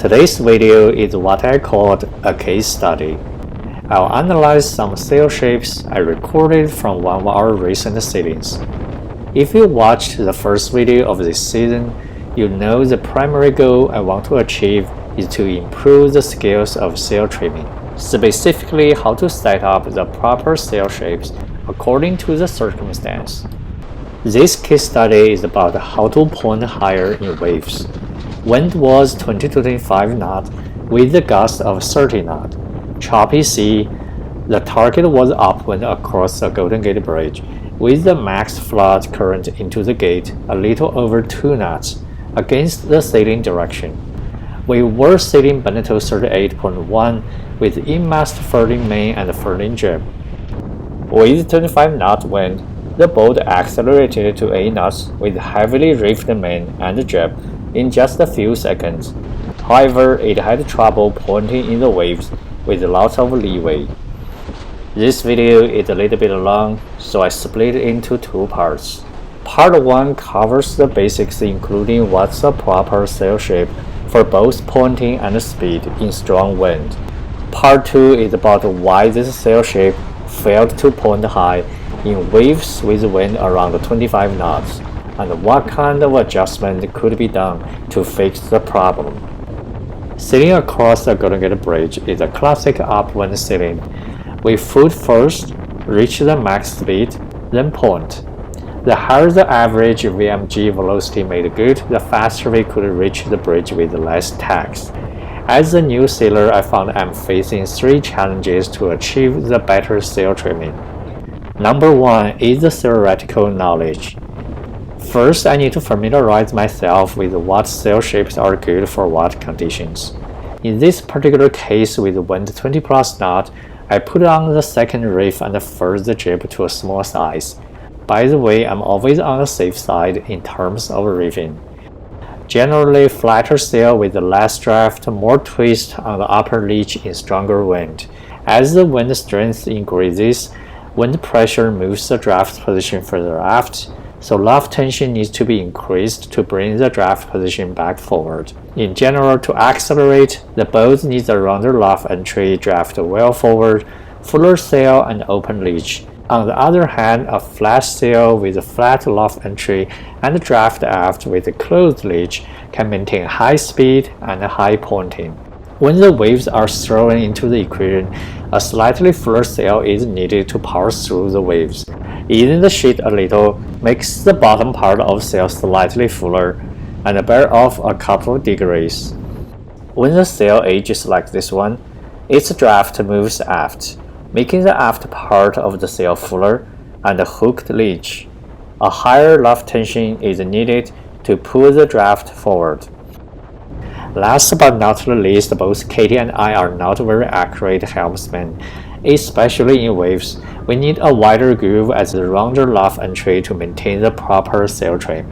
Today's video is what I called a case study. I'll analyze some sail shapes I recorded from one of our recent sailings. If you watched the first video of this season, you know the primary goal I want to achieve is to improve the skills of sail trimming, specifically how to set up the proper sail shapes according to the circumstance. This case study is about how to point higher in waves. Wind was 20 to 25 knots with a gust of 30 knots. Choppy sea. The target was upwind across the Golden Gate Bridge, with the max flood current into the gate a little over 2 knots against the sailing direction. We were sailing Beneteau 38.1 with in-mast furling main and furling jib. With 25 knot wind, the boat accelerated to 8 knots with heavily reefed main and jib in just a few seconds. However, it had trouble pointing in the waves with lots of leeway. This video is a little bit long, so I split it into two parts. Part 1 covers the basics, including what's a proper sail shape for both pointing and speed in strong wind. Part 2 is about why this sail shape failed to point high in waves with wind around 25 knots, and what kind of adjustment could be done to fix the problem. Sailing across the Golden Gate Bridge is a classic upwind sailing. We foot first, reach the max speed, then point. The higher the average VMG velocity made good, the faster we could reach the bridge with less tax. As a new sailor, I found I'm facing 3 challenges to achieve the better sail trimming. Number 1 is the theoretical knowledge. First, I need to familiarize myself with what sail shapes are good for what conditions. In this particular case with wind 20 plus knot, I put on the second reef and furled the jib to a small size. By the way, I'm always on the safe side in terms of reefing. Generally, flatter sail with less draft, more twist on the upper leach in stronger wind. As the wind strength increases, wind pressure moves the draft position further aft, so luff tension needs to be increased to bring the draft position back forward. In general, to accelerate, the boat needs a rounder luff entry draft well forward, fuller sail, and open leach. On the other hand, a flat sail with a flat luff entry and draft aft with a closed leach can maintain high speed and high pointing. When the waves are thrown into the equation, a slightly fuller sail is needed to power through the waves. Easing the sheet a little makes the bottom part of sail slightly fuller and bear off a couple of degrees. When the sail ages like this one, its draft moves aft, making the aft part of the sail fuller and a hooked leach. A higher luff tension is needed to pull the draft forward. Last but not least, both Katie and I are not very accurate helmsmen, especially in waves. We need a wider groove as a rounder luff entry to maintain the proper sail trim.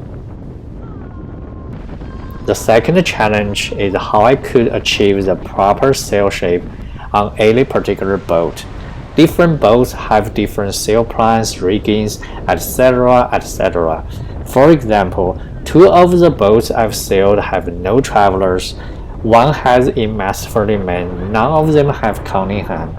The second challenge is how I could achieve the proper sail shape on any particular boat. Different boats have different sail plans, riggings, etc., etc. For example, 2 of the boats I've sailed have no travelers. One has in-mast furling main, none of them have conning hand.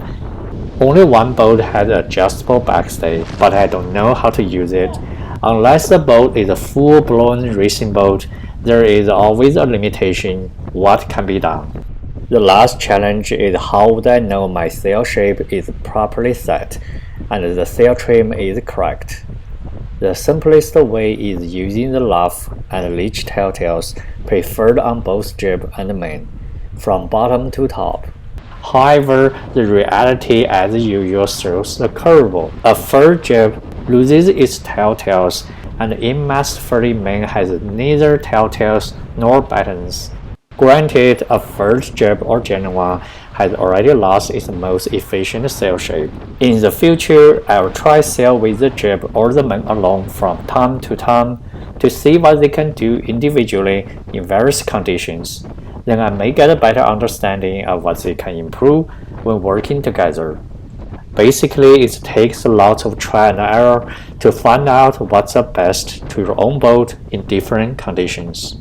Only one boat has adjustable backstay, but I don't know how to use it. Unless the boat is a full-blown racing boat, there is always a limitation. What can be done? The last challenge is how would I know my sail shape is properly set and the sail trim is correct. The simplest way is using the luff and leach telltales preferred on both jib and main, from bottom to top. However, the reality as usual throws the curveball. A furled jib loses its telltales, and in-mast furling main has neither telltales nor battens. Granted, a furled jib or Genoa has already lost its most efficient sail shape. In the future, I will try sail with the jib or the main alone from time to time to see what they can do individually in various conditions. Then I may get a better understanding of what they can improve when working together. Basically, it takes a lot of trial and error to find out what's the best to your own boat in different conditions.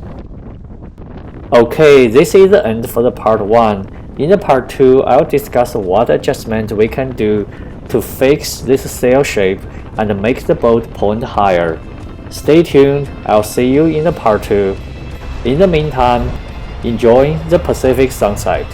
Okay, this is the end for the part 1. In the part 2, I'll discuss what adjustment we can do to fix this sail shape and make the boat point higher. Stay tuned, I'll see you in the part 2. In the meantime, enjoy the Pacific sunset.